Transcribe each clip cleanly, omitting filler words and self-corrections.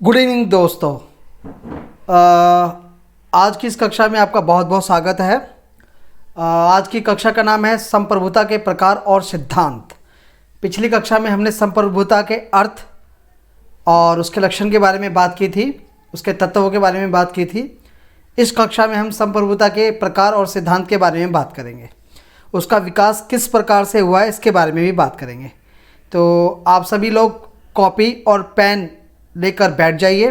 Good evening दोस्तों। आज की इस कक्षा में आपका बहुत बहुत स्वागत है। आज की कक्षा का नाम है संप्रभुता के प्रकार और सिद्धांत। पिछली कक्षा में हमने संप्रभुता के अर्थ और उसके लक्षण के बारे में बात की थी, उसके तत्वों के बारे में बात की थी। इस कक्षा में हम संप्रभुता के प्रकार और सिद्धांत के बारे में बात करेंगे। उसका विकास किस प्रकार से हुआ है इसके बारे में भी बात करेंगे। तो आप सभी लोग कॉपी और पेन लेकर बैठ जाइए।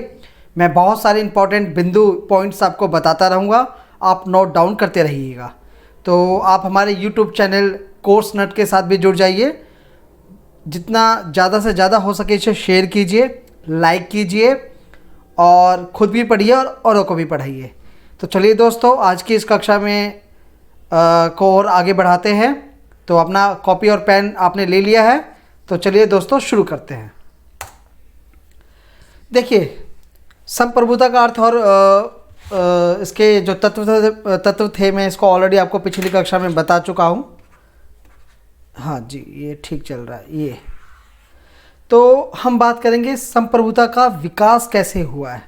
मैं बहुत सारे इंपॉर्टेंट बिंदु पॉइंट्स आपको बताता रहूँगा, आप नोट डाउन करते रहिएगा। तो आप हमारे यूट्यूब चैनल कोर्स नट के साथ भी जुड़ जाइए। जितना ज़्यादा से ज़्यादा हो सके इसे शेयर कीजिए, लाइक कीजिए और ख़ुद भी पढ़िए और औरों को भी पढ़ाइए। तो चलिए दोस्तों, आज की इस कक्षा में को और आगे बढ़ाते हैं। तो अपना कॉपी और पेन आपने ले लिया है, तो चलिए दोस्तों शुरू करते हैं। देखिए, संप्रभुता का अर्थ और इसके जो तत्व थे मैं इसको ऑलरेडी आपको पिछली कक्षा में बता चुका हूँ। हाँ जी, ये ठीक चल रहा है। ये तो हम बात करेंगे संप्रभुता का विकास कैसे हुआ है।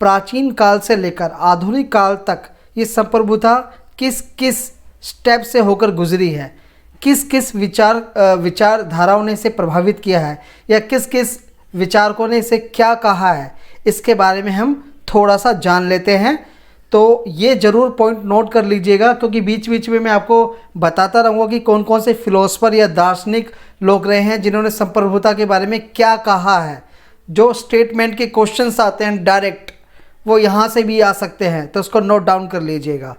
प्राचीन काल से लेकर आधुनिक काल तक ये संप्रभुता किस किस स्टेप से होकर गुजरी है, किस किस विचारधाराओं ने इसे प्रभावित किया है या किस किस विचारकों ने इसे क्या कहा है, इसके बारे में हम थोड़ा सा जान लेते हैं। तो ये ज़रूर पॉइंट नोट कर लीजिएगा, क्योंकि बीच बीच में मैं आपको बताता रहूँगा कि कौन कौन से फिलोसफर या दार्शनिक लोग रहे हैं जिन्होंने संप्रभुता के बारे में क्या कहा है। जो स्टेटमेंट के क्वेश्चंस आते हैं डायरेक्ट, वो यहाँ से भी आ सकते हैं, तो उसको नोट डाउन कर लीजिएगा।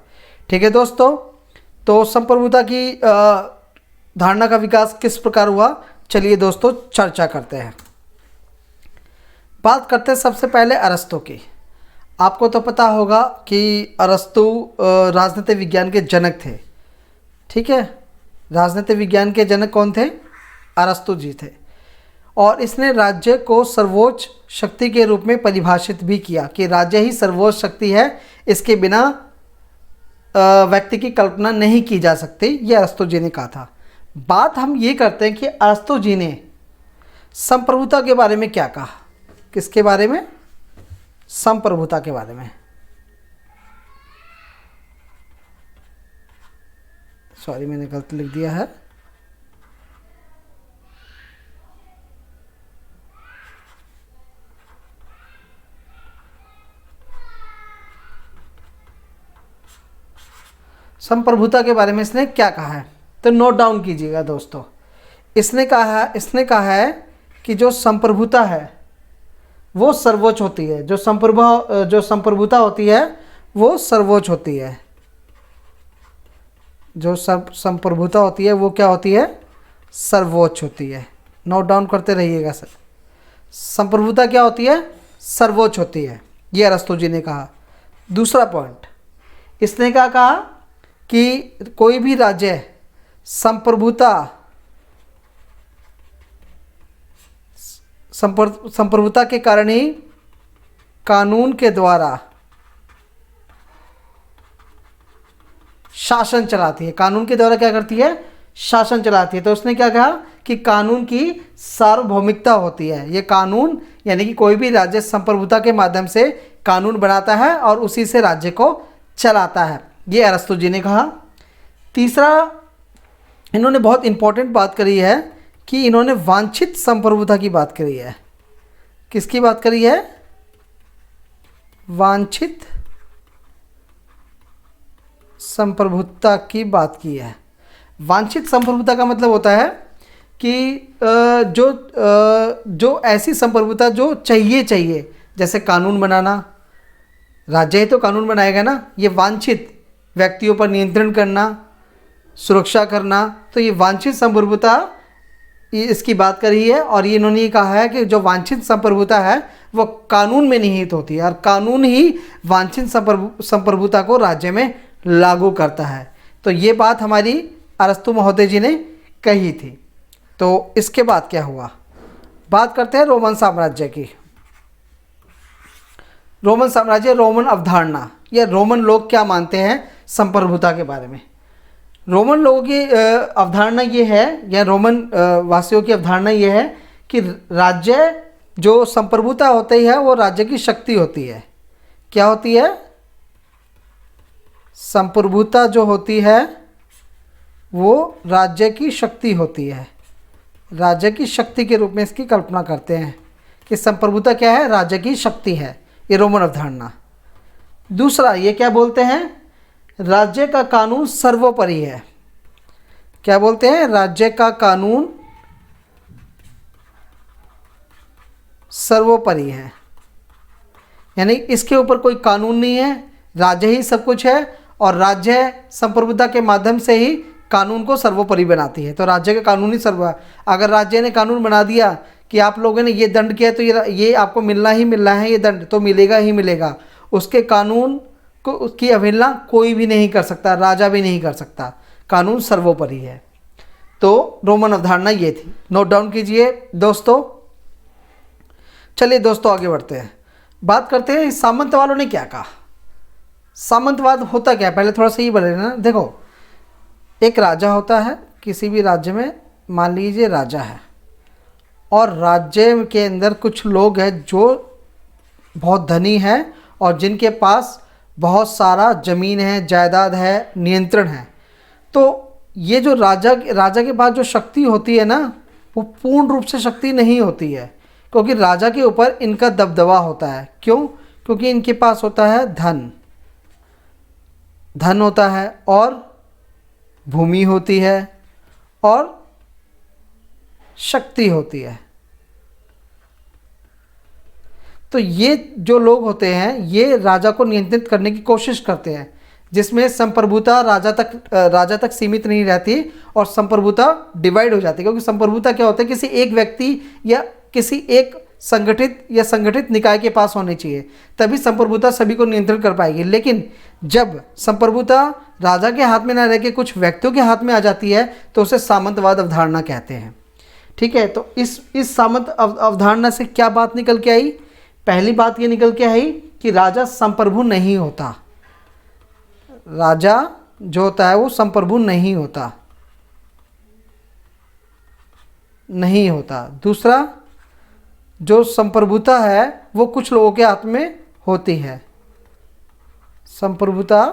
ठीक है दोस्तों, तो संप्रभुता की धारणा का विकास किस प्रकार हुआ, चलिए दोस्तों चर्चा करते हैं। बात करते हैं सबसे पहले अरस्तु की। आपको तो पता होगा कि अरस्तु राजनीति विज्ञान के जनक थे। ठीक है, राजनीति विज्ञान के जनक कौन थे? अरस्तु जी थे। और इसने राज्य को सर्वोच्च शक्ति के रूप में परिभाषित भी किया कि राज्य ही सर्वोच्च शक्ति है, इसके बिना व्यक्ति की कल्पना नहीं की जा सकती, ये अरस्तु जी ने कहा था। बात हम ये करते हैं कि अरस्तु जी ने संप्रभुता के बारे में क्या कहा। किसके बारे में? संप्रभुता के बारे में। सॉरी, मैंने गलत लिख दिया है। संप्रभुता के बारे में इसने क्या कहा है, तो नोट डाउन कीजिएगा दोस्तों। इसने कहा है कि जो संप्रभुता है वो सर्वोच्च होती है। जो संप्रभुता होती है वो सर्वोच्च होती है। जो संप्रभुता होती है वो क्या होती है? सर्वोच्च होती है। नोट डाउन करते रहिएगा सर। संप्रभुता क्या होती है? सर्वोच्च होती है, ये अरस्तु जी ने कहा। दूसरा पॉइंट, इसने क्या कहा कि कोई भी राज्य संप्रभुता के कारण ही कानून के द्वारा शासन चलाती है। कानून के द्वारा क्या करती है? शासन चलाती है। तो उसने क्या कहा कि कानून की सार्वभौमिकता होती है। ये कानून यानी कि कोई भी राज्य संप्रभुता के माध्यम से कानून बनाता है और उसी से राज्य को चलाता है, ये अरस्तु जी ने कहा। तीसरा, इन्होंने बहुत इंपॉर्टेंट बात करी है कि इन्होंने वांछित संप्रभुता की बात करी है। किसकी बात करी है? वांछित संप्रभुता की बात की है। वांछित संप्रभुता का मतलब होता है कि जो ऐसी संप्रभुता जो चाहिए, जैसे कानून बनाना, राज्य ही तो कानून बनाएगा ना। ये वांछित, व्यक्तियों पर नियंत्रण करना, सुरक्षा करना, तो ये वांछित संप्रभुता इसकी बात करी है। और ये इन्होंने ये कहा है कि जो वांछित संप्रभुता है वो कानून में निहित होती है और कानून ही वांछित संप्रभुता को राज्य में लागू करता है। तो ये बात हमारी अरस्तु महोदय जी ने कही थी। तो इसके बाद क्या हुआ, बात करते हैं रोमन साम्राज्य की। रोमन साम्राज्य, रोमन अवधारणा, या रोमन लोग क्या मानते हैं संप्रभुता के बारे में। रोमन लोगों की अवधारणा ये है, या रोमन वासियों की अवधारणा ये है कि राज्य जो संप्रभुता होती है वो राज्य की शक्ति होती है। क्या होती है? संप्रभुता जो होती है वो राज्य की शक्ति होती है। राज्य की शक्ति के रूप में इसकी कल्पना करते हैं कि संप्रभुता क्या है? राज्य की शक्ति है। ये रोमन अवधारणा। दूसरा, ये क्या बोलते हैं? राज्य का कानून सर्वोपरि है। क्या बोलते हैं? राज्य का कानून सर्वोपरि है, यानी इसके ऊपर कोई कानून नहीं है, राज्य ही सब कुछ है और राज्य संप्रभुता के माध्यम से ही कानून को सर्वोपरि बनाती है। तो राज्य का कानून ही सर्व। अगर राज्य ने कानून बना दिया कि आप लोगों ने ये दंड किया तो ये आपको मिलना ही मिलना है, ये दंड तो मिलेगा ही मिलेगा, उसके कानून को उसकी अवहेलना कोई भी नहीं कर सकता, राजा भी नहीं कर सकता। कानून सर्वोपरि है। तो रोमन अवधारणा ये थी, नोट डाउन कीजिए दोस्तों। चलिए दोस्तों आगे बढ़ते हैं, बात करते हैं सामंत वालों ने क्या कहा। सामंतवाद होता क्या है, पहले थोड़ा सा ये बोले ना। देखो, एक राजा होता है किसी भी राज्य में, मान लीजिए राजा है, और राज्य के अंदर कुछ लोग हैं जो बहुत धनी हैं और जिनके पास बहुत सारा ज़मीन है, जायदाद है, नियंत्रण है। तो ये जो राजा के पास जो शक्ति होती है ना, वो पूर्ण रूप से शक्ति नहीं होती है, क्योंकि राजा के ऊपर इनका दबदबा होता है। क्यों? क्योंकि इनके पास होता है धन होता है और भूमि होती है और शक्ति होती है। तो ये जो लोग होते हैं ये राजा को नियंत्रित करने की कोशिश करते हैं, जिसमें संप्रभुता राजा तक सीमित नहीं रहती और संप्रभुता डिवाइड हो जाती है। क्योंकि संप्रभुता क्या होता है? किसी एक व्यक्ति या किसी एक संगठित निकाय के पास होनी चाहिए, तभी संप्रभुता सभी को नियंत्रित कर पाएगी। लेकिन जब संप्रभुता राजा के हाथ में ना रह के कुछ व्यक्तियों के हाथ में आ जाती है तो उसे सामंतवाद अवधारणा कहते हैं। ठीक है, तो इस सामंत अवधारणा से क्या बात निकल के आई? पहली बात ये निकल के आई कि राजा संप्रभु नहीं होता। राजा जो होता है वो संप्रभु नहीं होता। दूसरा, जो संप्रभुता है वो कुछ लोगों के हाथ में होती है। संप्रभुता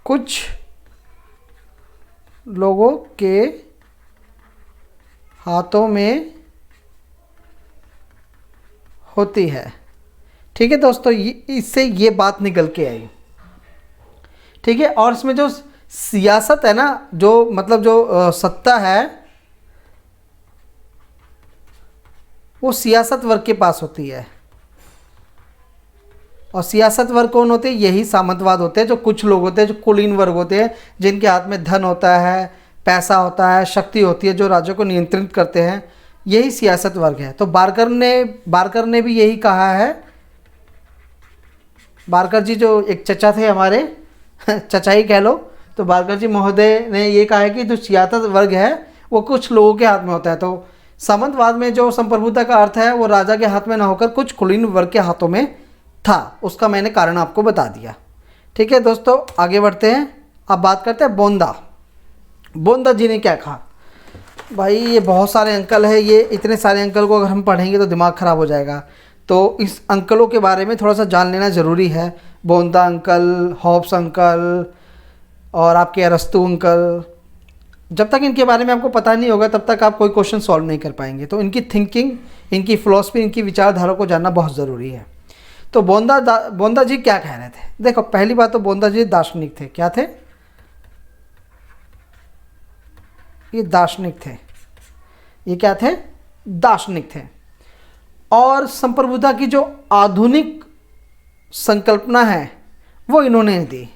कुछ लोगों के हाथों में होती है। ठीक है दोस्तों, इससे ये बात निकल के आई। ठीक है, और इसमें जो सियासत है ना, जो मतलब जो सत्ता है वो सियासत वर्ग के पास होती है। और सियासत वर्ग कौन होते हैं? यही सामंतवाद होते हैं। जो कुछ लोग होते हैं, जो कुलीन वर्ग होते हैं, जिनके हाथ में धन होता है, पैसा होता है, शक्ति होती है, जो राज्यों को नियंत्रित करते हैं, यही सियासत वर्ग है। तो बारकर ने भी यही कहा है। बारकर जी जो एक चचा थे हमारे, चचा ही कह लो, तो बारकर जी महोदय ने ये कहा है कि जो सियासत वर्ग है वो कुछ लोगों के हाथ में होता है। तो सामंतवाद में जो संप्रभुता का अर्थ है वो राजा के हाथ में ना होकर कुछ कुलीन वर्ग के हाथों में था। उसका मैंने कारण आपको बता दिया। ठीक है दोस्तों, आगे बढ़ते हैं। अब बात करते हैं बोंदा जी ने क्या कहा। भाई ये बहुत सारे अंकल है, ये इतने सारे अंकल को अगर हम पढ़ेंगे तो दिमाग ख़राब हो जाएगा। तो इस अंकलों के बारे में थोड़ा सा जान लेना ज़रूरी है। बोंदा अंकल, हॉब्स अंकल और आपके अरस्तु अंकल, जब तक इनके बारे में आपको पता नहीं होगा तब तक आप कोई क्वेश्चन सॉल्व नहीं कर पाएंगे। तो इनकी थिंकिंग, इनकी फिलॉसफी, इनकी विचारधारा को जानना बहुत ज़रूरी है। तो बोंदा जी क्या कह रहे थे? देखो, पहली बात तो बोंदा जी दार्शनिक थे। क्या थे? ये दार्शनिक थे। ये क्या थे? दार्शनिक थे। और संप्रभुता की जो आधुनिक संकल्पना है वो इन्होंने दी।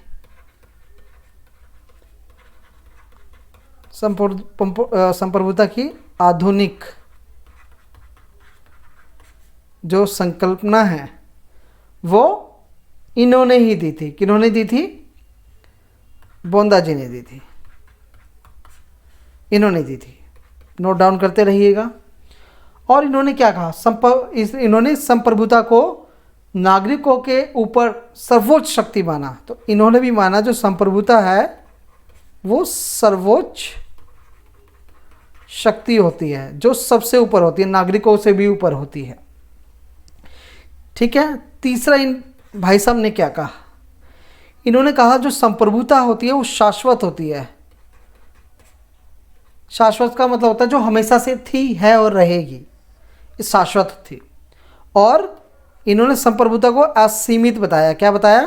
संप्रभुता की आधुनिक जो संकल्पना है वो इन्होंने ही दी थी। किन्होंने दी थी? बोंदा जी ने दी थी, इन्होंने दी थी। नोट डाउन करते रहिएगा। और इन्होंने क्या कहा? इन्होंने संप्रभुता को नागरिकों के ऊपर सर्वोच्च शक्ति माना। तो इन्होंने भी माना जो संप्रभुता है वो सर्वोच्च शक्ति होती है जो सबसे ऊपर होती है, नागरिकों से भी ऊपर होती है। ठीक है। तीसरा इन भाई साहब ने क्या कहा, इन्होंने कहा जो संप्रभुता होती है वो शाश्वत होती है। शाश्वत का मतलब होता है जो हमेशा से थी, है और रहेगी, ये शाश्वत थी। और इन्होंने संप्रभुता को असीमित बताया। क्या बताया?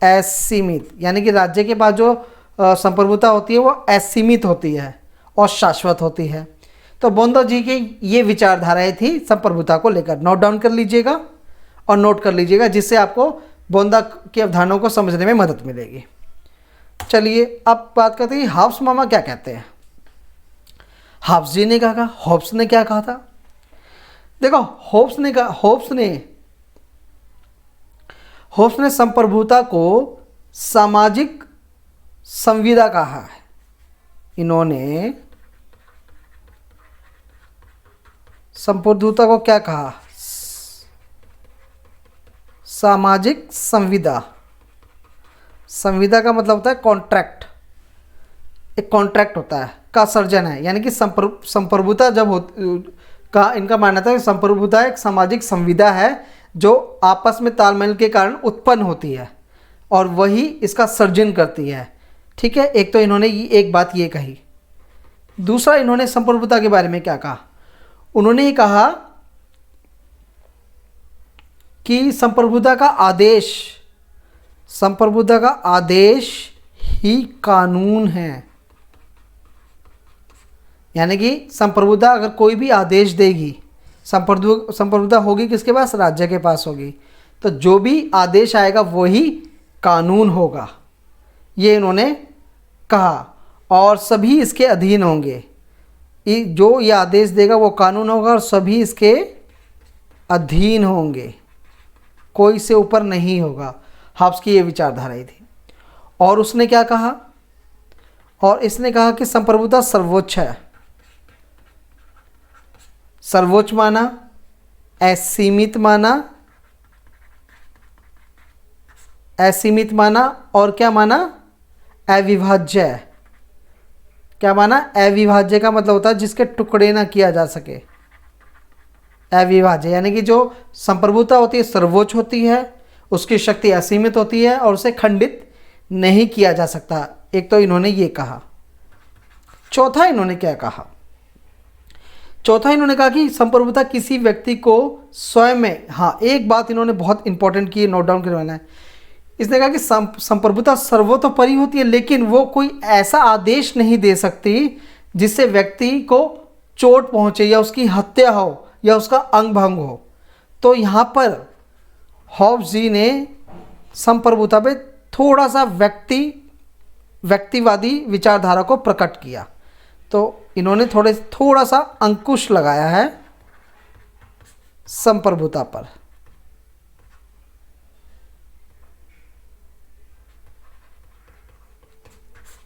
असीमित, यानी कि राज्य के पास जो संप्रभुता होती है वो असीमित होती है और शाश्वत होती है। तो बोंदा जी की ये विचारधाराएं थी संप्रभुता को लेकर। नोट डाउन कर लीजिएगा और नोट कर लीजिएगा, जिससे आपको बोंदा की अवधारणाओं को समझने में मदद मिलेगी। चलिए अब बात करते हैं हॉब्स मामा क्या कहते हैं। हॉब्स जी ने क्या कहा, हॉब्स ने क्या कहा था? देखो हॉब्स ने संप्रभुता को सामाजिक संविदा कहा है। इन्होंने संप्रभुता को क्या कहा? सामाजिक संविदा। संविदा का मतलब होता है कॉन्ट्रैक्ट, एक कॉन्ट्रैक्ट होता है का सर्जन है। यानी कि संप्रभुता जब का इनका मानना था कि संप्रभुता एक सामाजिक संविदा है जो आपस में तालमेल के कारण उत्पन्न होती है और वही इसका सर्जन करती है। ठीक है। एक तो इन्होंने एक बात ये कही। दूसरा इन्होंने संप्रभुता के बारे में क्या कहा, उन्होंने ये कहा कि संप्रभुता का आदेश ही कानून है। यानी कि संप्रभुता अगर कोई भी आदेश देगी, संप्रभुता होगी किसके पास? राज्य के पास होगी। तो जो भी आदेश आएगा वही कानून होगा, ये इन्होंने कहा, और सभी इसके अधीन होंगे। जो ये आदेश देगा वो कानून होगा और सभी इसके अधीन होंगे, कोई से ऊपर नहीं होगा। हॉब्स की ये विचारधारा थी। और उसने क्या कहा? और इसने कहा कि संप्रभुता सर्वोच्च है। सर्वोच्च माना, असीमित माना और क्या माना? अविभाज्य। क्या माना? अविभाज्य का मतलब होता है जिसके टुकड़े ना किया जा सके। अविभाज्य यानी कि जो संप्रभुता होती है सर्वोच्च होती है, उसकी शक्ति असीमित होती है और उसे खंडित नहीं किया जा सकता। एक तो इन्होंने ये कहा। चौथा इन्होंने क्या कहा? चौथा इन्होंने कहा कि संप्रभुता किसी व्यक्ति को स्वयं में, हाँ एक बात इन्होंने बहुत इंपॉर्टेंट की, नोट डाउन करवाना है। इसने कहा कि संप्रभुता सर्वतोपरि होती है, लेकिन वो कोई ऐसा आदेश नहीं दे सकती जिससे व्यक्ति को चोट पहुंचे या उसकी हत्या हो या उसका अंग भंग हो। तो यहाँ पर हॉब्स जी ने संप्रभुता पे थोड़ा सा व्यक्तिवादी विचारधारा को प्रकट किया। तो इन्होंने थोड़ा सा अंकुश लगाया है संप्रभुता पर।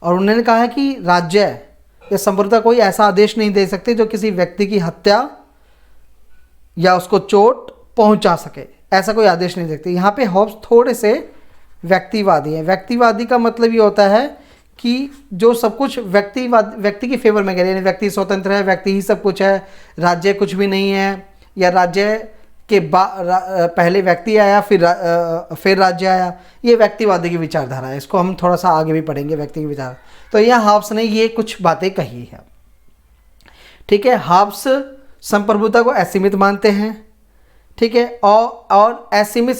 और उन्होंने कहा है कि राज्य या संप्रभुता कोई ऐसा आदेश नहीं दे सकते जो किसी व्यक्ति की हत्या या उसको चोट पहुंचा सके, ऐसा कोई आदेश नहीं दे सकते। यहाँ पे हॉब्स थोड़े से व्यक्तिवादी है। व्यक्तिवादी का मतलब ये होता है कि जो सब कुछ व्यक्ति के फेवर में कह रहे हैं, व्यक्ति स्वतंत्र है, व्यक्ति ही सब कुछ है, राज्य कुछ भी नहीं है, या राज्य के पहले व्यक्ति आया फिर राज्य आया। ये व्यक्तिवादी की विचारधारा है। इसको हम थोड़ा सा आगे भी पढ़ेंगे, व्यक्ति की विचार। तो यहाँ हॉब्स ने ये कुछ बातें कही है। ठीक है। हॉब्स संप्रभुता को असीमित मानते हैं। ठीक है। और असीमित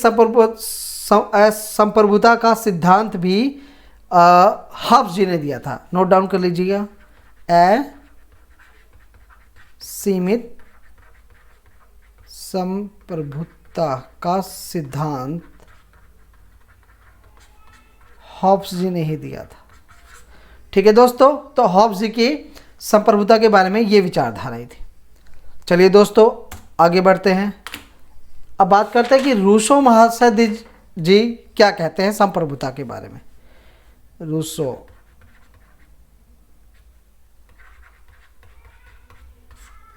संप्रभुता का सिद्धांत भी हॉब्स जी ने दिया था। नोट डाउन कर लीजिएगा। असीमित संप्रभुता का सिद्धांत हॉब्स जी ने ही दिया था। ठीक है दोस्तों, तो हॉब्स जी की संप्रभुता के बारे में ये विचारधाराएं थी। चलिए दोस्तों आगे बढ़ते हैं। अब बात करते हैं कि रूसो महाशय जी क्या कहते हैं संप्रभुता के बारे में।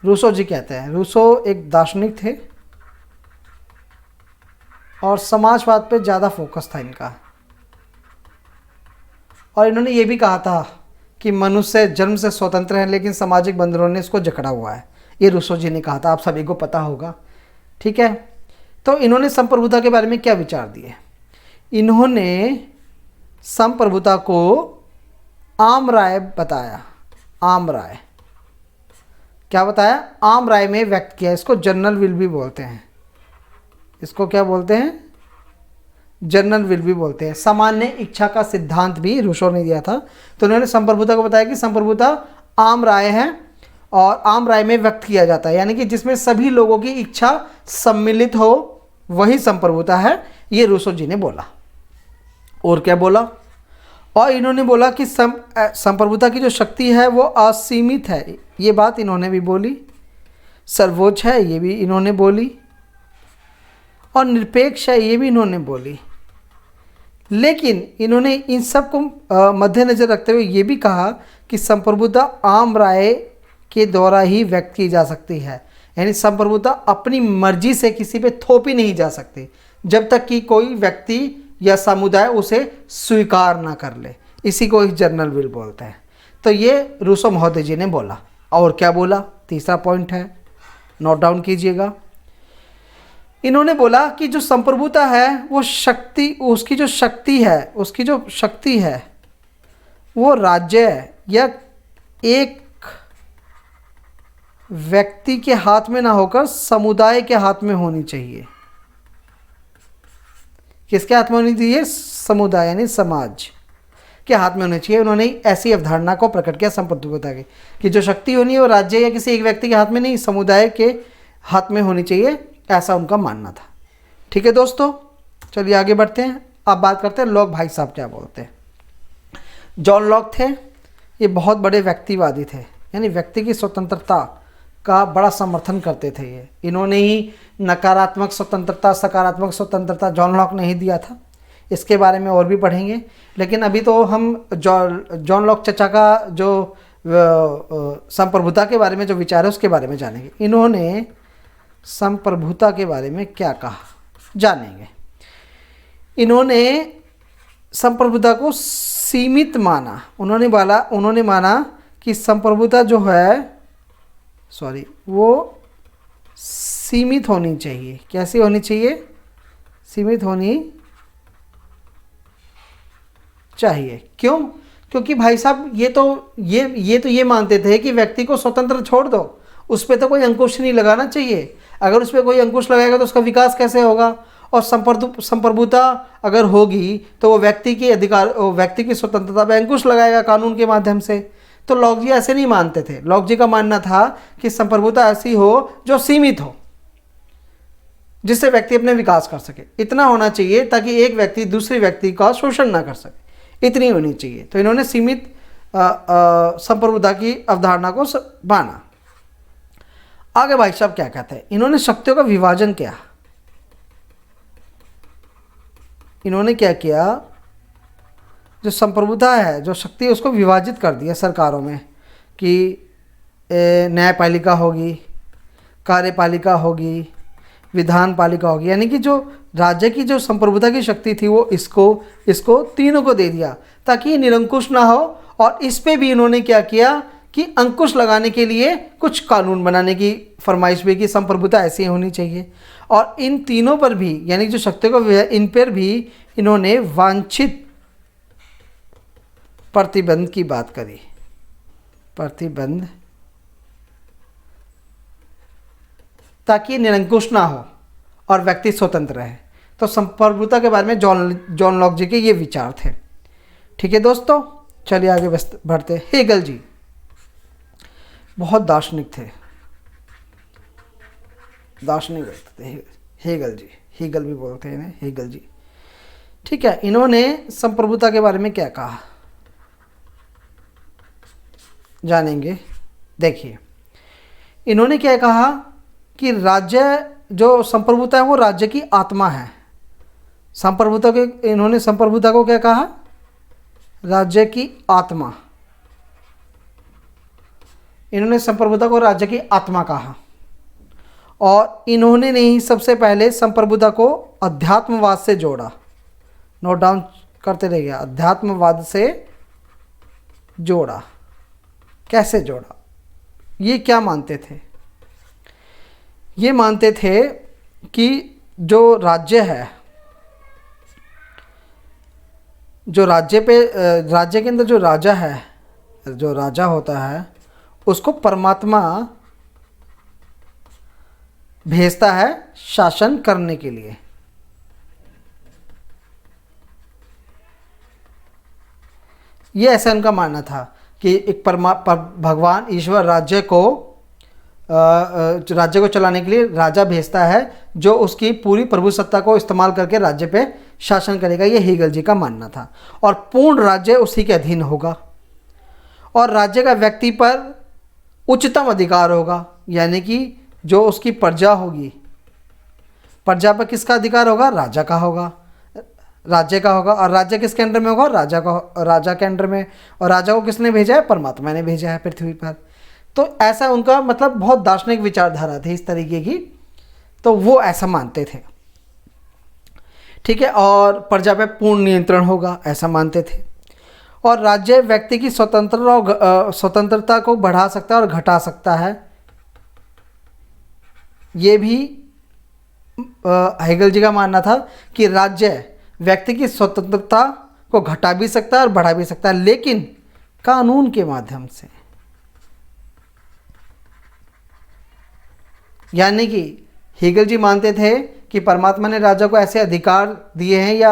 रूसो जी कहते हैं, रूसो एक दार्शनिक थे और समाजवाद पे ज़्यादा फोकस था इनका। और इन्होंने ये भी कहा था कि मनुष्य जन्म से स्वतंत्र है लेकिन सामाजिक बंधनों ने इसको जकड़ा हुआ है। ये रूसो जी ने कहा था, आप सभी को पता होगा। ठीक है, तो इन्होंने संप्रभुता के बारे में क्या विचार दिए? इन्होंने संप्रभुता को आम राय बताया। आम राय क्या बताया? आम राय में व्यक्त किया। इसको जनरल विल भी बोलते हैं। इसको क्या बोलते हैं? जनरल विल भी बोलते हैं। सामान्य इच्छा का सिद्धांत भी रूसो ने दिया था। तो उन्होंने संप्रभुता को बताया कि संप्रभुता आम राय है और आम राय में व्यक्त किया जाता है, यानी कि जिसमें सभी लोगों की इच्छा सम्मिलित हो, वही संप्रभुता है। ये रूसो जी ने बोला। और क्या बोला? और इन्होंने बोला कि संप्रभुता की जो शक्ति है वो असीमित है। ये बात इन्होंने भी बोली। सर्वोच्च है, ये भी इन्होंने बोली। और निरपेक्ष है, ये भी इन्होंने बोली। लेकिन इन्होंने इन सब को मद्देनज़र रखते हुए ये भी कहा कि संप्रभुता आम राय के द्वारा ही व्यक्त की जा सकती है, यानी संप्रभुता अपनी मर्जी से किसी पे थोपी नहीं जा सकती जब तक कि कोई व्यक्ति या समुदाय उसे स्वीकार ना कर ले। इसी को ही जनरल विल बोलते हैं। तो ये रूसो महोदय जी ने बोला। और क्या बोला? तीसरा पॉइंट है, नोट डाउन कीजिएगा। इन्होंने बोला कि जो संप्रभुता है वो शक्ति, उसकी जो शक्ति है वो राज्य या एक व्यक्ति के हाथ में ना होकर समुदाय के हाथ में होनी चाहिए। किसके हाथ में होनी चाहिए? समुदाय यानी समाज के हाथ में होनी चाहिए। उन्होंने ऐसी अवधारणा को प्रकट किया संप्रभुता की कि जो शक्ति होनी है वो राज्य या किसी एक व्यक्ति के हाथ में नहीं, समुदाय के हाथ में होनी चाहिए, ऐसा उनका मानना था। ठीक है दोस्तों, चलिए आगे बढ़ते हैं। अब बात करते हैं लॉक भाई साहब क्या बोलते हैं। जॉन लॉक थे, ये बहुत बड़े व्यक्तिवादी थे, यानी व्यक्ति की स्वतंत्रता का बड़ा समर्थन करते थे। ये इन्होंने ही नकारात्मक स्वतंत्रता, सकारात्मक स्वतंत्रता जॉन लॉक ने ही दिया था। इसके बारे में और भी पढ़ेंगे, लेकिन अभी तो हम जॉन लॉक चचा का जो संप्रभुता के बारे में जो विचार है उसके बारे में जानेंगे। इन्होंने संप्रभुता के बारे में क्या कहा जानेंगे। इन्होंने संप्रभुता को सीमित माना। उन्होंने माना कि संप्रभुता जो है वो सीमित होनी चाहिए। कैसी होनी चाहिए? सीमित होनी चाहिए। क्यों? क्योंकि भाई साहब ये तो ये मानते थे कि व्यक्ति को स्वतंत्र छोड़ दो, उस पर तो कोई अंकुश नहीं लगाना चाहिए। अगर उस पर कोई अंकुश लगाएगा तो उसका विकास कैसे होगा? और संप्रभुता अगर होगी तो वो व्यक्ति की स्वतंत्रता पर अंकुश लगाएगा कानून के माध्यम से। तो लॉक जी ऐसे नहीं मानते थे। लॉक जी का मानना था कि संप्रभुता ऐसी हो जो सीमित हो, जिससे व्यक्ति अपने विकास कर सके। इतना होना चाहिए ताकि एक व्यक्ति दूसरे व्यक्ति का शोषण ना कर सके, इतनी होनी चाहिए। तो इन्होंने सीमित संप्रभुता की अवधारणा को माना। आगे भाई साहब क्या कहते हैं? इन्होंने शक्तियों का विभाजन किया। इन्होंने क्या किया? जो संप्रभुता है, जो शक्ति है, उसको विभाजित कर दिया सरकारों में कि न्यायपालिका होगी, कार्यपालिका होगी, विधान पालिका होगी, यानी कि जो राज्य की जो संप्रभुता की शक्ति थी वो इसको तीनों को दे दिया ताकि ये निरंकुश ना हो। और इस पे भी इन्होंने क्या किया कि अंकुश लगाने के लिए कुछ कानून बनाने की फरमाइश भी की। संप्रभुता ऐसी होनी चाहिए। और इन तीनों पर भी, यानी जो शक्तियों को इन पर भी इन्होंने वांछित प्रतिबंध की बात करी। प्रतिबंध, ताकि निरंकुश ना हो और व्यक्ति स्वतंत्र रहे। तो संप्रभुता के बारे में जॉन लॉक जी के ये विचार थे। ठीक है दोस्तों, चलिए आगे बढ़ते हैं। हेगल जी बहुत दार्शनिक थे, दार्शनिक व्यक्ति थे हेगल जी। हेगल भी बोलते हैं इन्हें, हेगल जी। ठीक है, इन्होंने संप्रभुता के बारे में क्या कहा जानेंगे। देखिए, इन्होंने क्या कहा कि राज्य जो संप्रभुता है वो राज्य की आत्मा है। इन्होंने संप्रभुता को क्या कहा? राज्य की आत्मा। इन्होंने संप्रभुता को राज्य की आत्मा कहा। और इन्होंने नहीं सबसे पहले संप्रभुता को अध्यात्मवाद से जोड़ा। नोट डाउन करते रहिए, अध्यात्मवाद से जोड़ा। कैसे जोड़ा? ये क्या मानते थे? ये मानते थे कि जो राज्य है, जो राज्य के अंदर जो राजा है, जो राजा होता है, उसको परमात्मा भेजता है शासन करने के लिए। ये ऐसा उनका मानना था कि एक भगवान ईश्वर राज्य को चलाने के लिए राजा भेजता है, जो उसकी पूरी प्रभुसत्ता को इस्तेमाल करके राज्य पे शासन करेगा। ये हेगल जी का मानना था। और पूर्ण राज्य उसी के अधीन होगा और राज्य का व्यक्ति पर उच्चतम अधिकार होगा, यानी कि जो उसकी प्रजा होगी, प्रजा पर किसका अधिकार होगा? राजा का होगा, राज्य का होगा। और राज्य किसके अंडर में होगा? राजा के अंडर में। और राजा को किसने भेजा है? परमात्मा ने भेजा है पृथ्वी पर। तो ऐसा उनका मतलब बहुत दार्शनिक विचारधारा थी इस तरीके की, तो वो ऐसा मानते थे। ठीक है। और प्रजा पे पूर्ण नियंत्रण होगा, ऐसा मानते थे। और राज्य व्यक्ति की स्वतंत्रता को बढ़ा सकता है और घटा सकता है। ये भी हेगल जी का मानना था कि राज्य व्यक्ति की स्वतंत्रता को घटा भी सकता है और बढ़ा भी सकता है, लेकिन कानून के माध्यम से। यानी कि हेगल जी मानते थे कि परमात्मा ने राजा को ऐसे अधिकार दिए हैं या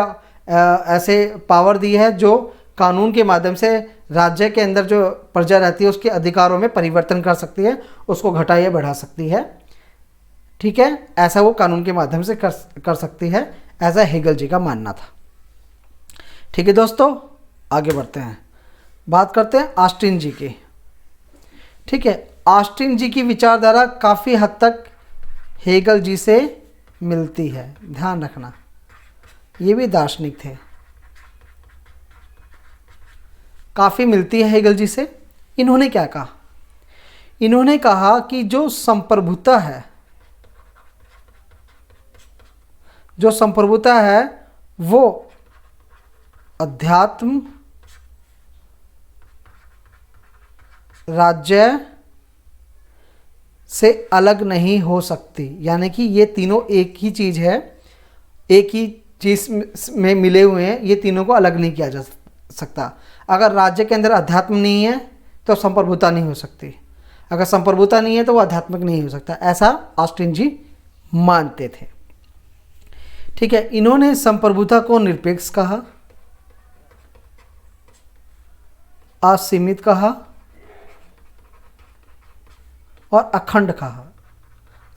ऐसे पावर दी है जो कानून के माध्यम से राज्य के अंदर जो प्रजा रहती है उसके अधिकारों में परिवर्तन कर सकती है, उसको घटा या बढ़ा सकती है। ठीक है, ऐसा वो कानून के माध्यम से कर सकती है, ऐसा हेगल जी का मानना था। ठीक है दोस्तों, आगे बढ़ते हैं, बात करते हैं ऑस्टिन जी की। ठीक है, ऑस्टिन जी की विचारधारा काफ़ी हद तक हेगल जी से मिलती है, ध्यान रखना। ये भी दार्शनिक थे, काफ़ी मिलती है हेगल जी से। इन्होंने क्या कहा? इन्होंने कहा कि जो संप्रभुता है, जो संप्रभुता है वो अध्यात्म, राज्य से अलग नहीं हो सकती। यानी कि ये तीनों एक ही चीज़ है, एक ही चीज़ में मिले हुए हैं, ये तीनों को अलग नहीं किया जा सकता। अगर राज्य के अंदर अध्यात्म नहीं है तो संप्रभुता नहीं हो सकती, अगर संप्रभुता नहीं है तो वो आध्यात्मिक नहीं हो सकता, ऐसा ऑस्टिन जी मानते थे। ठीक है, इन्होंने संप्रभुता को निरपेक्ष कहा, असीमित कहा और अखंड कहा।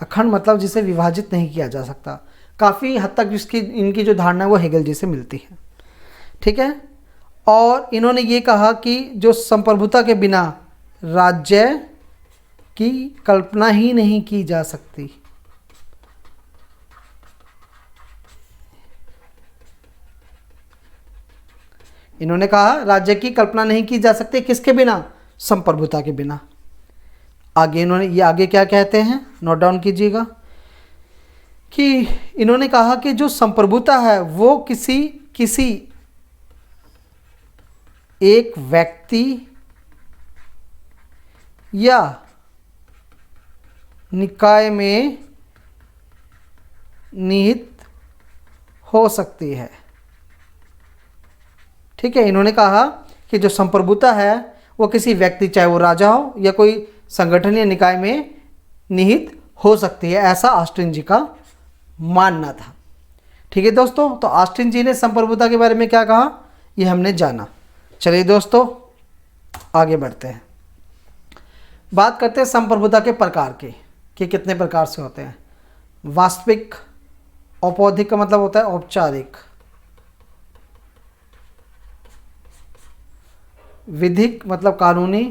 अखंड मतलब जिसे विभाजित नहीं किया जा सकता। काफ़ी हद तक जिसकी इनकी जो धारणा है वो हेगल जी से मिलती है। ठीक है, और इन्होंने ये कहा कि जो संप्रभुता के बिना राज्य की कल्पना ही नहीं की जा सकती। इन्होंने कहा राज्य की कल्पना नहीं की जा सकती, किसके बिना? संप्रभुता के बिना। आगे इन्होंने ये आगे क्या कहते हैं, नोट डाउन कीजिएगा, कि इन्होंने कहा कि जो संप्रभुता है वो किसी एक व्यक्ति या निकाय में निहित हो सकती है। ठीक है, इन्होंने कहा कि जो संप्रभुता है वो किसी व्यक्ति, चाहे वो राजा हो या कोई संगठन या निकाय में निहित हो सकती है, ऐसा ऑस्टिन जी का मानना था। ठीक है दोस्तों, तो ऑस्टिन जी ने संप्रभुता के बारे में क्या कहा ये हमने जाना। चलिए दोस्तों आगे बढ़ते हैं, बात करते हैं संप्रभुता के प्रकार की, कि कितने प्रकार से होते हैं। वास्तविक, औपौधिक का मतलब होता है औपचारिक, विधिक मतलब कानूनी,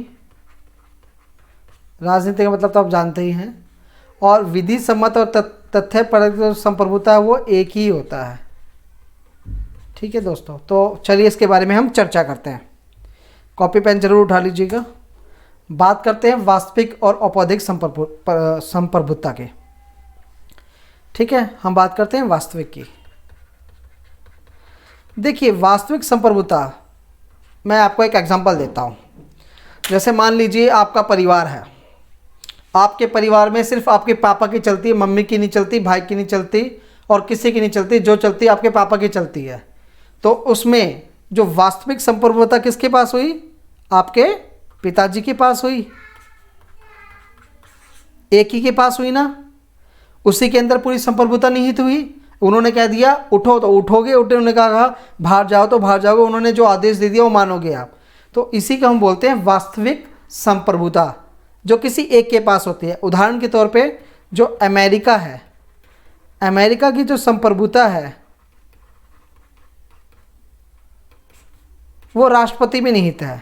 राजनीति का मतलब तो आप जानते ही हैं, और विधि सम्मत और तथ्य परक जो संप्रभुता है वो एक ही होता है। ठीक है दोस्तों, तो चलिए इसके बारे में हम चर्चा करते हैं। कॉपी पेन जरूर उठा लीजिएगा। बात करते हैं वास्तविक और औपौधिक संप्रभुता के। ठीक है, हम बात करते हैं वास्तविक की। देखिए वास्तविक संप्रभुता, मैं आपको एक एग्जांपल देता हूँ। जैसे मान लीजिए आपका परिवार है, आपके परिवार में सिर्फ आपके पापा की चलती है, मम्मी की नहीं चलती, भाई की नहीं चलती और किसी की नहीं चलती, जो चलती है आपके पापा की चलती है। तो उसमें जो वास्तविक संप्रभुता किसके पास हुई? आपके पिताजी के पास हुई, एक ही के पास हुई ना। उसी के अंदर पूरी संप्रभुता निहित हुई। उन्होंने कह दिया उठो तो उठोगे, उन्होंने कहा बाहर जाओ तो बाहर जाओगे, उन्होंने जो आदेश दे दिया वो मानोगे आप। तो इसी को हम बोलते हैं वास्तविक संप्रभुता, जो किसी एक के पास होती है। उदाहरण के तौर पे जो अमेरिका है, अमेरिका की जो संप्रभुता है वो राष्ट्रपति में निहित है,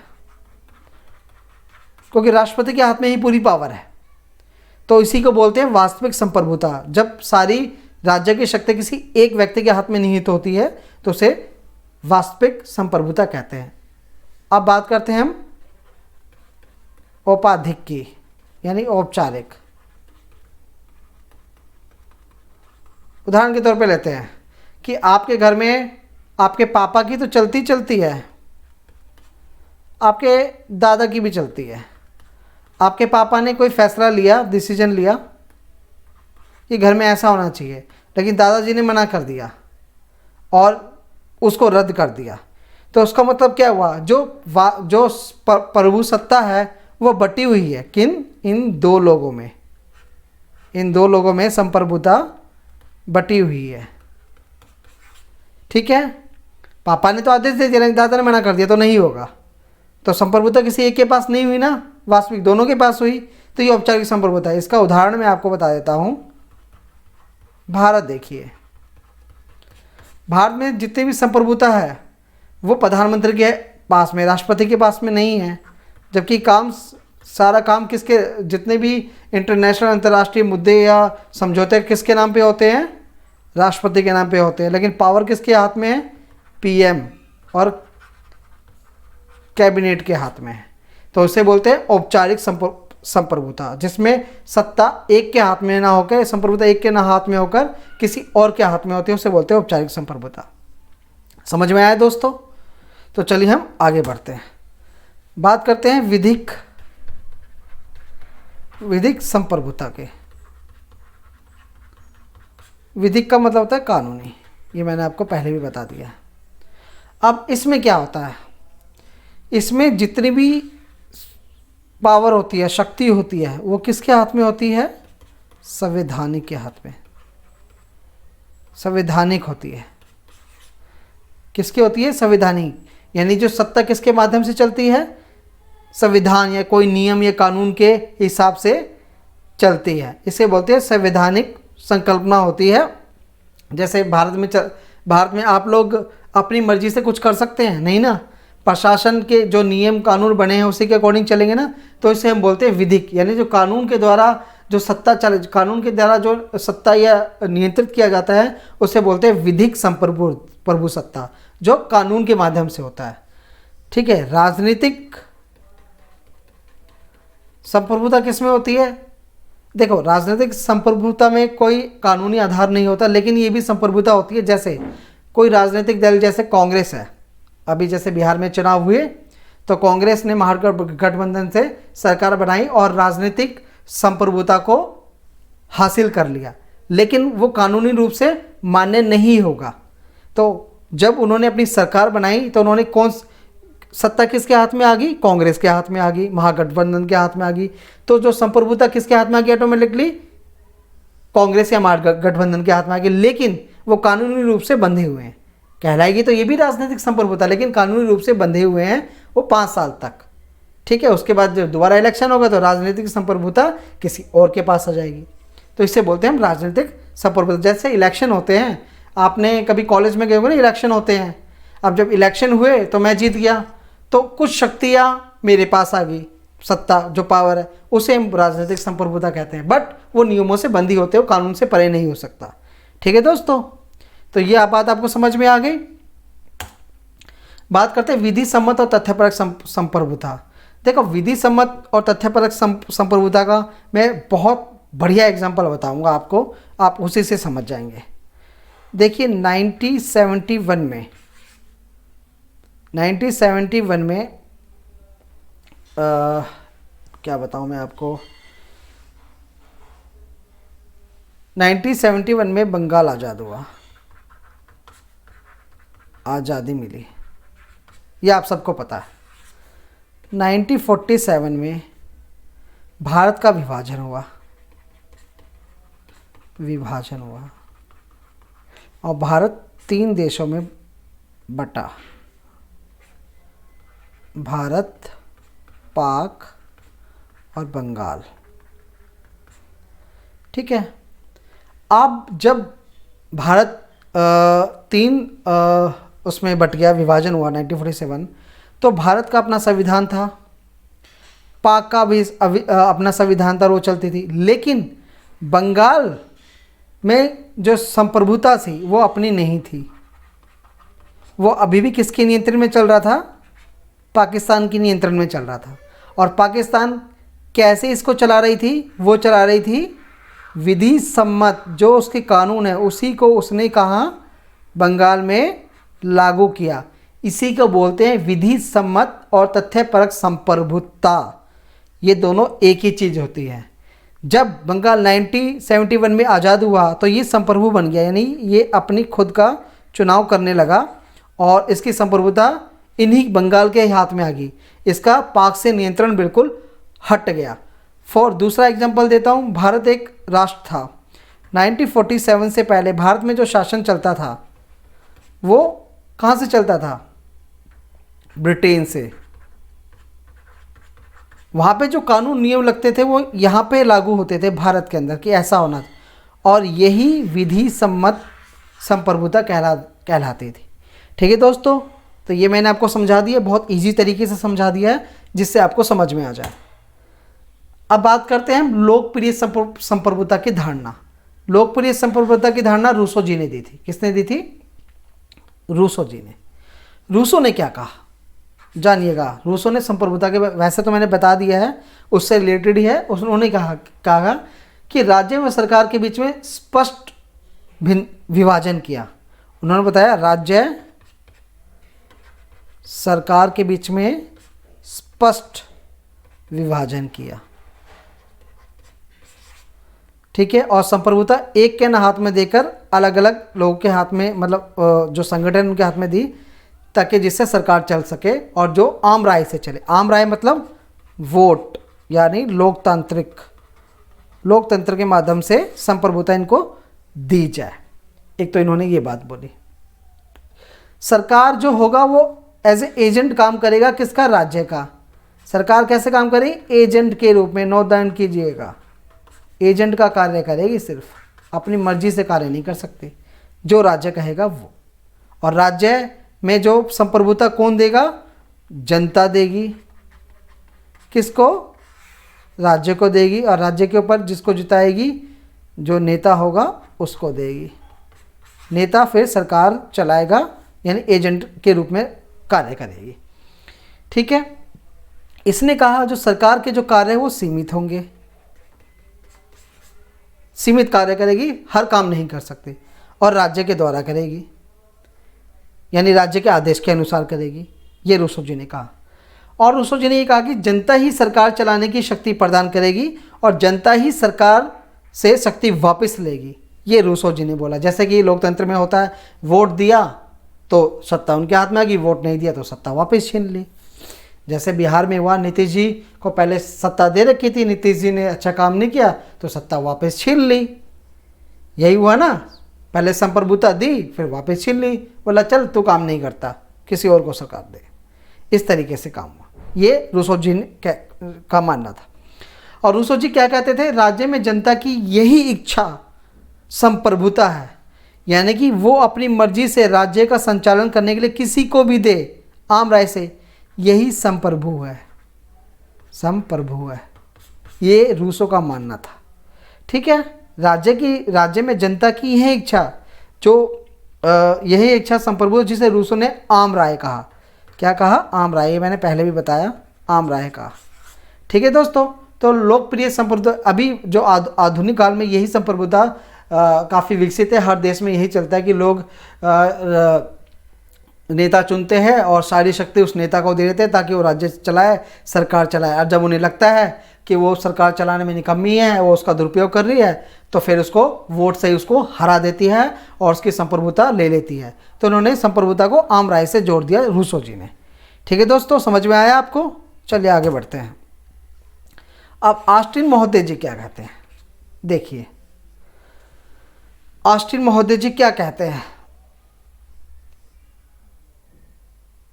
क्योंकि राष्ट्रपति के हाथ में ही पूरी पावर है। तो इसी को बोलते हैं वास्तविक संप्रभुता। जब सारी राज्य की शक्ति किसी एक व्यक्ति के हाथ में निहित होती है तो उसे वास्तविक संप्रभुता कहते हैं। अब बात करते हैं हम औपाधिक की, यानी औपचारिक। उदाहरण के तौर पे लेते हैं कि आपके घर में आपके पापा की तो चलती चलती है, आपके दादा की भी चलती है। आपके पापा ने कोई फैसला लिया, डिसीजन लिया कि घर में ऐसा होना चाहिए, लेकिन दादाजी ने मना कर दिया और उसको रद्द कर दिया। तो उसका मतलब क्या हुआ? जो प्रभु सत्ता है वो बटी हुई है किन? इन दो लोगों में। इन दो लोगों में संप्रभुता बटी हुई है। ठीक है, पापा ने तो आदेश दे दिया, दादा ने मना कर दिया, तो नहीं होगा। तो संप्रभुता किसी एक के पास नहीं हुई ना, वास्तविक दोनों के पास हुई। तो ये औपचारिक संप्रभुता है। इसका उदाहरण मैं आपको बता देता हूँ। भारत देखिए, भारत में जितनी भी संप्रभुता है वो प्रधानमंत्री के पास में, राष्ट्रपति के पास में नहीं है। जबकि सारा काम किसके, जितने भी इंटरनेशनल अंतर्राष्ट्रीय मुद्दे या समझौते किसके नाम पे होते हैं? राष्ट्रपति के नाम पे होते हैं। लेकिन पावर किसके हाथ में है? पीएम और कैबिनेट के हाथ में है। तो इसे बोलते हैं औपचारिक संप्रभुता, जिसमें सत्ता एक के हाथ में ना होकर, संप्रभुता एक के ना हाथ में होकर किसी और के हाथ में होती है, उसे बोलते हैं औपचारिक संप्रभुता। समझ में आया दोस्तों? तो चलिए हम आगे बढ़ते हैं, बात करते हैं विधिक संप्रभुता के। विधिक का मतलब होता है कानूनी, ये मैंने आपको पहले भी बता दिया। अब इसमें क्या होता है? इसमें जितनी भी पावर होती है, शक्ति होती है, वो किसके हाथ में होती है? संवैधानिक के हाथ में। संवैधानिक होती है। किसकी होती है? संवैधानिक। यानी जो सत्ता किसके माध्यम से चलती है? संविधान या कोई नियम या कानून के हिसाब से चलती है। इसे बोलते हैं संवैधानिक संकल्पना होती है। जैसे भारत में आप लोग अपनी मर्जी से कुछ कर सकते हैं नहीं ना, प्रशासन के जो नियम कानून बने हैं उसी के अकॉर्डिंग चलेंगे ना। तो इसे हम बोलते हैं विधिक, यानी जो कानून के द्वारा जो सत्ता कानून के द्वारा जो सत्ता या नियंत्रित किया जाता है उसे बोलते हैं विधिक संप्रभु सत्ता, जो कानून के माध्यम से होता है। ठीक है, राजनीतिक संप्रभुता किस में होती है? देखो, राजनीतिक संप्रभुता में कोई कानूनी आधार नहीं होता, लेकिन ये भी संप्रभुता होती है। जैसे कोई राजनीतिक दल, जैसे कांग्रेस है, अभी जैसे बिहार में चुनाव हुए तो कांग्रेस ने महागठबंधन से सरकार बनाई और राजनीतिक संप्रभुता को हासिल कर लिया, लेकिन वो कानूनी रूप से मान्य नहीं होगा। तो जब उन्होंने अपनी सरकार बनाई तो उन्होंने सत्ता किसके हाथ में आ गई? कांग्रेस के हाथ में आ गई, महागठबंधन के हाथ में आ गई। तो जो संप्रभुता किसके हाथ में आ गई? ऑटोमेटिकली कांग्रेस या महागठबंधन के हाथ में आ गई, लेकिन वो कानूनी रूप से बंधे हुए हैं। कहलाएगी तो ये भी राजनीतिक संप्रभुता, लेकिन कानूनी रूप से बंधे हुए हैं वो 5 साल तक। ठीक है, उसके बाद जब दोबारा इलेक्शन होगा तो राजनीतिक संप्रभुता किसी और के पास आ जाएगी। तो इसे बोलते हैं हम राजनीतिक संप्रभुता। जैसे इलेक्शन होते हैं, आपने कभी कॉलेज में गए होंगे ना, इलेक्शन होते हैं। अब जब इलेक्शन हुए तो मैं जीत गया, तो कुछ शक्तियाँ मेरे पास आ गई, सत्ता जो पावर है, उसे हम राजनीतिक संप्रभुता कहते हैं। बट वो नियमों से बंधी होते हैं, वो कानून से परे नहीं हो सकता। ठीक है दोस्तों, तो ये बात आपको समझ में आ गई। बात करते हैं विधि सम्मत और तथ्यपरक संप्रभुता। देखो, विधि सम्मत और तथ्यपरक संप्रभुता का मैं बहुत बढ़िया एग्जांपल बताऊंगा आपको, आप उसी से समझ जाएंगे। देखिए 1971 में क्या बताऊं मैं आपको, 1971 में बंगाल आज़ाद हुआ, आज़ादी मिली, ये आप सबको पता है। 1947 में भारत का विभाजन हुआ, और भारत 3 देशों में बटा, भारत, पाक और बंगाल। ठीक है। अब जब भारत तीन उसमें बट गया, विभाजन हुआ 1947, तो भारत का अपना संविधान था, पाक का भी अपना संविधान था, वो चलती थी। लेकिन बंगाल में जो संप्रभुता थी वो अपनी नहीं थी, वो अभी भी किसके नियंत्रण में चल रहा था, पाकिस्तान के नियंत्रण में चल रहा था। और पाकिस्तान कैसे इसको चला रही थी, वो चला रही थी विधि सम्मत, जो उसके कानून है उसी को उसने कहा बंगाल में लागू किया। इसी को बोलते हैं विधि सम्मत और तथ्यपरक संप्रभुता। ये दोनों एक ही चीज़ होती है। जब बंगाल 1971 में आज़ाद हुआ तो ये संप्रभु बन गया, यानी ये अपनी खुद का चुनाव करने लगा और इसकी संप्रभुता इन्हीं बंगाल के हाथ में आ गई। इसका पाक से नियंत्रण बिल्कुल हट गया। दूसरा एग्जांपल देता हूँ, भारत एक राष्ट्र था। 1947 से पहले भारत में जो शासन चलता था वो कहाँ से चलता था, ब्रिटेन से। वहाँ पे जो कानून नियम लगते थे वो यहाँ पे लागू होते थे भारत के अंदर, कि ऐसा होना था। और यही विधि सम्मत संप्रभुता कहलाती थी। ठीक है दोस्तों, तो ये मैंने आपको समझा दिया, बहुत इजी तरीके से समझा दिया है जिससे आपको समझ में आ जाए। अब बात करते हैं हम लोकप्रिय संप्रभुता की धारणा। लोकप्रिय संप्रभुता की धारणा रूसो जी ने दी थी। किसने दी थी, रूसो जी ने। रूसो ने क्या कहा जानिएगा। रूसो ने संप्रभुता के, वैसे तो मैंने बता दिया है, उससे रिलेटेड ही है। उन्होंने कहा कि राज्य व सरकार के बीच में स्पष्ट विभाजन किया। उन्होंने बताया राज्य सरकार के बीच में स्पष्ट विभाजन किया। ठीक है। और संप्रभुता एक के हाथ में देकर अलग अलग लोगों के हाथ में, मतलब जो संगठन उनके हाथ में दी, ताकि जिससे सरकार चल सके और जो आम राय से चले। आम राय मतलब वोट, यानी लोकतंत्र के माध्यम से संप्रभुता इनको दी जाए। एक तो इन्होंने ये बात बोली। सरकार जो होगा वो एज ए एजेंट काम करेगा, किसका, राज्य का। सरकार कैसे काम करेगी, एजेंट के रूप में। नोट डाउन कीजिएगा, एजेंट का कार्य करेगी, सिर्फ अपनी मर्जी से कार्य नहीं कर सकती, जो राज्य कहेगा वो। और राज्य में जो संप्रभुता कौन देगा, जनता देगी। किसको, राज्य को देगी। और राज्य के ऊपर जिसको जिताएगी, जो नेता होगा उसको देगी। नेता फिर सरकार चलाएगा, यानी एजेंट के रूप में कार्य करेगी। ठीक है। इसने कहा जो सरकार के जो कार्य है वो सीमित होंगे, सीमित कार्य करेगी, हर काम नहीं कर सकती, और राज्य के द्वारा करेगी, यानी राज्य के आदेश के अनुसार करेगी। ये रूसो जी ने कहा। और रूसो जी ने ये कहा कि जनता ही सरकार चलाने की शक्ति प्रदान करेगी और जनता ही सरकार से शक्ति वापस लेगी। ये रूसो जी ने बोला। जैसे कि लोकतंत्र में होता है, वोट दिया तो सत्ता उनके हाथ में आ गई, वोट नहीं दिया तो सत्ता वापस छीन ली। जैसे बिहार में हुआ, नीतीश जी को पहले सत्ता दे रखी थी, नीतीश जी ने अच्छा काम नहीं किया तो सत्ता वापस छीन ली। यही हुआ ना, पहले संप्रभुता दी फिर वापस छीन ली, बोला चल तू काम नहीं करता, किसी और को सरकार दे। इस तरीके से काम हुआ। ये रूसो जी का मानना था। और रूसो जी क्या कहते थे, राज्य में जनता की यही इच्छा संप्रभुता है, यानी कि वो अपनी मर्जी से राज्य का संचालन करने के लिए किसी को भी दे आम राय से, यही संप्रभु है, संप्रभु है। ये रूसो का मानना था। ठीक है। राज्य में जनता की यही इच्छा, जो यही इच्छा संप्रभु, जिसे रूसो ने आम राय कहा। क्या कहा, आम राय। ये मैंने पहले भी बताया, आम राय कहा। ठीक है दोस्तों, तो लोकप्रिय संप्रभुता, अभी जो आधुनिक काल में यही संप्रभुता काफ़ी विकसित है। हर देश में यही चलता है कि लोग नेता चुनते हैं और सारी शक्ति उस नेता को दे देते हैं ताकि वो राज्य चलाए, सरकार चलाए। और जब उन्हें लगता है कि वो सरकार चलाने में निकम्मी है, वो उसका दुरुपयोग कर रही है, तो फिर उसको वोट से ही उसको हरा देती है और उसकी संप्रभुता ले लेती है। तो उन्होंने संप्रभुता को आम राय से जोड़ दिया रूसो जी ने। ठीक है दोस्तों, समझ में आया आपको? चलिए आगे बढ़ते हैं। अब ऑस्टिन महोदय जी क्या कहते हैं, देखिए ऑस्टिन महोदय जी क्या कहते हैं,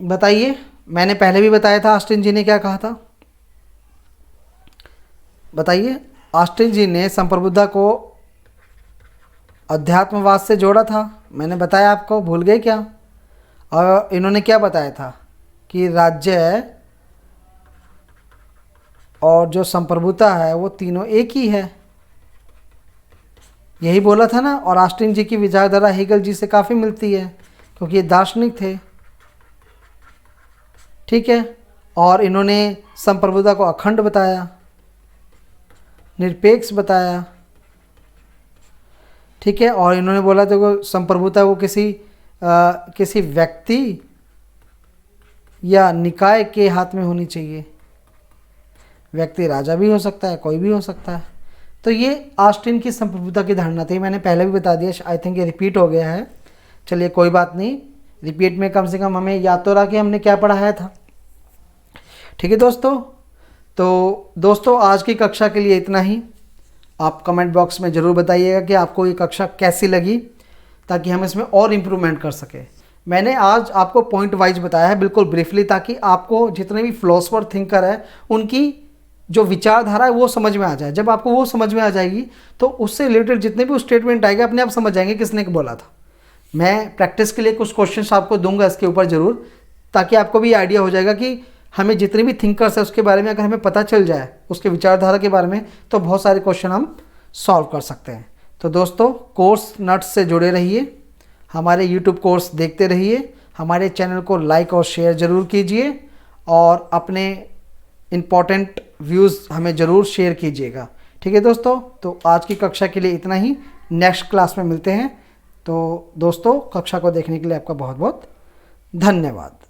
बताइए। मैंने पहले भी बताया था ऑस्टिन जी ने क्या कहा था, बताइए। ऑस्टिन जी ने संप्रभुता को अध्यात्मवाद से जोड़ा था, मैंने बताया आपको, भूल गए क्या? और इन्होंने क्या बताया था कि राज्य और जो संप्रभुता है वो तीनों एक ही है, यही बोला था ना। और ऑस्टिन जी की विचारधारा हेगल जी से काफ़ी मिलती है क्योंकि ये दार्शनिक थे, ठीक है। और इन्होंने संप्रभुता को अखंड बताया, निरपेक्ष बताया, ठीक है। और इन्होंने बोला तो संप्रभुता वो किसी व्यक्ति या निकाय के हाथ में होनी चाहिए। व्यक्ति राजा भी हो सकता है, कोई भी हो सकता है। तो ये ऑस्टिन की संप्रभुता की धारणा थी, मैंने पहले भी बता दिया, आई थिंक ये रिपीट हो गया है। चलिए कोई बात नहीं, रिपीट में कम से कम हमें याद तो रहा कि हमने क्या पढ़ाया था। ठीक है दोस्तों, तो दोस्तों आज की कक्षा के लिए इतना ही। आप कमेंट बॉक्स में ज़रूर बताइएगा कि आपको ये कक्षा कैसी लगी, ताकि हम इसमें और इम्प्रूवमेंट कर सकें। मैंने आज आपको पॉइंट वाइज बताया है, बिल्कुल ब्रीफली, ताकि आपको जितने भी फिलोसोफर थिंकर है उनकी जो विचारधारा है वो समझ में आ जाए। जब आपको वो समझ में आ जाएगी तो उससे रिलेटेड जितने भी स्टेटमेंट आएंगे अपने आप समझ जाएंगे किसने बोला था। मैं प्रैक्टिस के लिए कुछ क्वेश्चंस आपको दूंगा इसके ऊपर ज़रूर, ताकि आपको भी आइडिया हो जाएगा कि हमें जितने भी थिंकर्स है उसके बारे में अगर हमें पता चल जाए, उसके विचारधारा के बारे में, तो बहुत सारे क्वेश्चन हम सॉल्व कर सकते हैं। तो दोस्तों कोर्स नट्स से जुड़े रहिए, हमारे यूट्यूब कोर्स देखते रहिए, हमारे चैनल को लाइक और शेयर ज़रूर कीजिए और अपने इम्पॉर्टेंट व्यूज़ हमें ज़रूर शेयर कीजिएगा। ठीक है दोस्तों, तो आज की कक्षा के लिए इतना ही, नेक्स्ट क्लास में मिलते हैं। तो दोस्तों कक्षा को देखने के लिए आपका बहुत बहुत धन्यवाद।